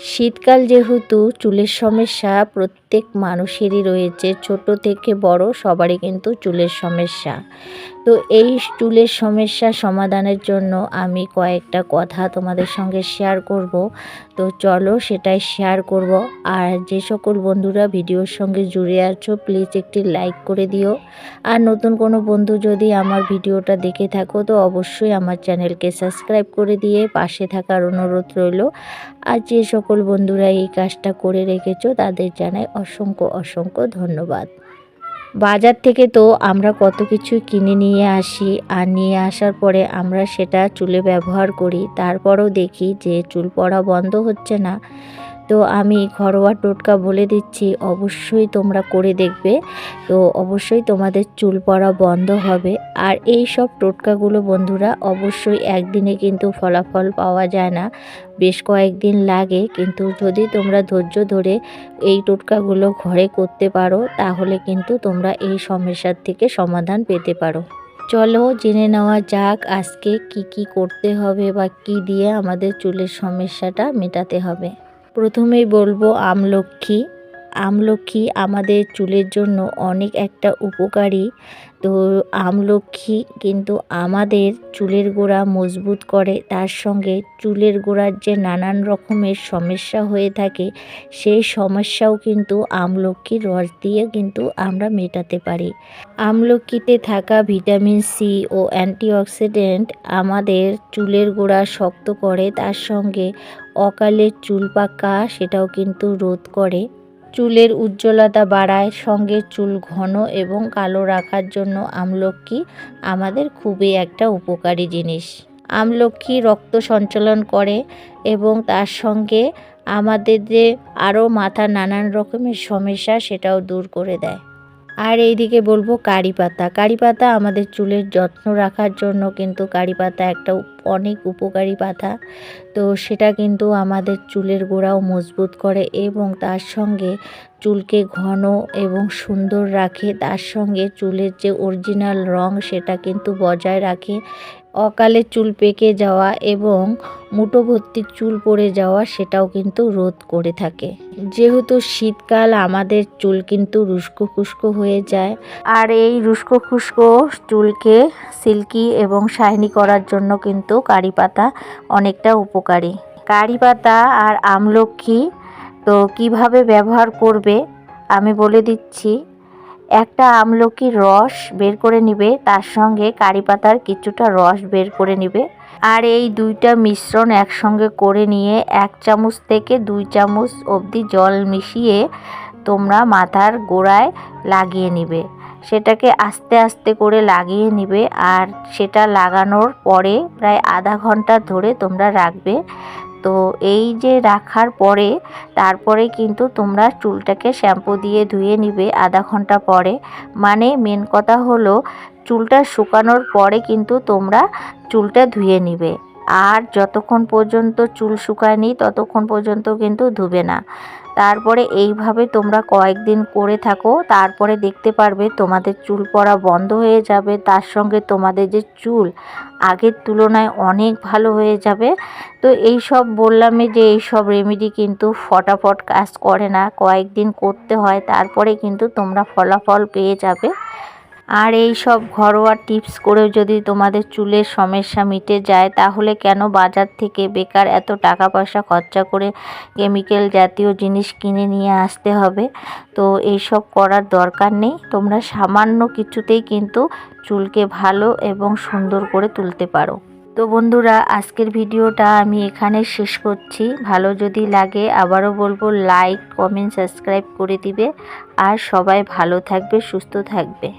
শীতকাল যেহেতু চুলের সমস্যা প্রত্যেক মানুষেরই রয়েছে, ছোট থেকে বড় সবারই কিন্তু চুলের সমস্যা। তো এই চুলের সমস্যা সমাধানের জন্য আমি কয়েকটা কথা তোমাদের সঙ্গে শেয়ার করব। তো চলো সেটাই শেয়ার করব। আর যে সকল বন্ধুরা ভিডিওর সঙ্গে জুড়ে আছো প্লিজ একটি লাইক করে দিও। আর নতুন কোনো বন্ধু যদি আমার ভিডিওটা দেখে থাকো তো অবশ্যই আমার চ্যানেলকে সাবস্ক্রাইব করে দিয়ে পাশে থাকার অনুরোধ রইল। আর যে সকল বন্ধুরা এই কাজটা করে রেখেছো তাদের জানাই অসংখ্য অসংখ্য ধন্যবাদ। বাজার থেকে তো আমরা কত কিছু কিনে নিয়ে আসি, আর নিয়ে আসার পরে আমরা সেটা চুলে ব্যবহার করি, তারপরেও দেখি যে চুল পড়া বন্ধ হচ্ছে না। তো আমি ঘরোয়া টোটকা বলে দিচ্ছি, অবশ্যই তোমরা করে দেখবে। তো অবশ্যই তোমাদের চুল পড়া বন্ধ হবে। আর এই সব টোটকাগুলো বন্ধুরা অবশ্যই একদিনে কিন্তু ফলাফল পাওয়া যায় না, বেশ কয়েকদিন লাগে। কিন্তু যদি তোমরা ধৈর্য ধরে এই টোটকাগুলো ঘরে করতে পারো তাহলে কিন্তু তোমরা এই সমস্যার থেকে সমাধান পেতে পারো। চলো জেনে নেওয়া যাক আজকে কি করতে হবে বা কি দিয়ে আমাদের চুলের সমস্যাটা মেটাতে হবে। প্রথমেই বলবো আমলকি। আমলকি আমাদের চুলের জন্য অনেক একটা উপকারী। তো আমলকি কিন্তু আমাদের চুলের গোড়া মজবুত করে, তার সঙ্গে চুলের গোড়ার যে নানান রকমের সমস্যা হয়ে থাকে সেই সমস্যাও কিন্তু আমলকির রস দিয়ে কিন্তু আমরা মেটাতে পারি। আমলকিতে থাকা ভিটামিন সি ও অ্যান্টিঅক্সিডেন্ট আমাদের চুলের গোড়া শক্ত করে, তার সঙ্গে অকালে চুল পাকা সেটাও কিন্তু রোধ করে, চুলের উজ্জ্বলতা বাড়ায়, সঙ্গে চুল ঘন এবং কালো রাখার জন্য আমলকি আমাদের খুবই একটা উপকারী জিনিস। আমলকি রক্ত সঞ্চালন করে এবং তার সঙ্গে আমাদের যে আরও মাথার নানান রকমের সমস্যা সেটাও দূর করে দেয়। আর এইদিকে বলবো কারি পাতা। কারি পাতা আমাদের চুলের যত্ন রাখার জন্য কিন্তু কারি পাতা একটা অনেক উপকারী পাতা। তো সেটা কিন্তু আমাদের চুলের গোড়াও মজবুত করে এবং তার সঙ্গে চুলকে ঘন এবং সুন্দর রাখে, তার সঙ্গে চুলের যে অরিজিনাল রং সেটা কিন্তু বজায় রাখে। অকালে চুল পেকে যাওয়া এবং মুঠো ভর্তি চুল পড়ে যাওয়া সেটাও কিন্তু রোধ করে থাকে। যেহেতু শীতকাল আমাদের চুল কিন্তু রুস্কো খুস্কো হয়ে যায়, আর এই রুস্কো খুস্কো চুলকে সিল্কি এবং শাইনি করার জন্য কিন্তু কারি পাতা অনেকটা উপকারী। কারি পাতা আর আমলকি তো কিভাবে ব্যবহার করবে আমি বলে দিচ্ছি। একটা আমলকির রস বের করে নিবে, তার সঙ্গে কারি পাতার কিছুটা রস বের করে নিবে, আর এই দুইটা মিশ্রণ একসঙ্গে করে নিয়ে 1 চামচ থেকে 2 চামচ অবধি জল মিশিয়ে তোমরা মাথার গোড়ায় লাগিয়ে নিবে। সেটাকে আস্তে আস্তে করে লাগিয়ে নিবে, আর সেটা লাগানোর পরে প্রায় আধা ঘন্টা ধরে তোমরা রাখবে। তো এই যে রাখার পরে তারপরে কিন্তু তোমরা চুলটাকে শ্যাম্পু দিয়ে ধুয়ে নিবে আধা ঘন্টা পরে। মানে মেন কথা হলো চুলটা শুকানোর পরে কিন্তু তোমরা চুলটা ধুয়ে নিবে, আর যতক্ষণ পর্যন্ত চুল শুকায়নি ততক্ষণ পর্যন্ত কিন্তু ধুবে না। তারপরে এইভাবে তোমরা কয়েকদিন করে থাকো, তারপরে দেখতে পারবে তোমাদের চুল পড়া বন্ধ হয়ে যাবে, তার সঙ্গে তোমাদের যে চুল আগের তুলনায় অনেক ভালো হয়ে যাবে। তো এই সব বললামই যে এই সব রেমেডি কিন্তু ফটাফট কাজ করে না, কয়েকদিন করতে হয়, তারপরে কিন্তু তোমরা ফলাফল পেয়ে যাবে। আর এই সব ঘরোয়া টিপস করেও যদি তোমাদের চুলের সমস্যা মিটে যায় তাহলে কেন বাজার থেকে বেকার এত টাকা পয়সা খরচা করে কেমিক্যাল জাতীয় জিনিস কিনে নিয়ে আসতে হবে। তো এইসব করার দরকার নেই, তোমরা সামান্য কিছুতেই কিন্তু চুলকে ভালো এবং সুন্দর করে তুলতে পারো। তো বন্ধুরা আজকের ভিডিওটা আমি এখানে শেষ করছি। ভালো যদি লাগে আবারও বলবো লাইক কমেন্ট সাবস্ক্রাইব করে দিবে। আর সবাই ভালো থাকবে, সুস্থ থাকবে।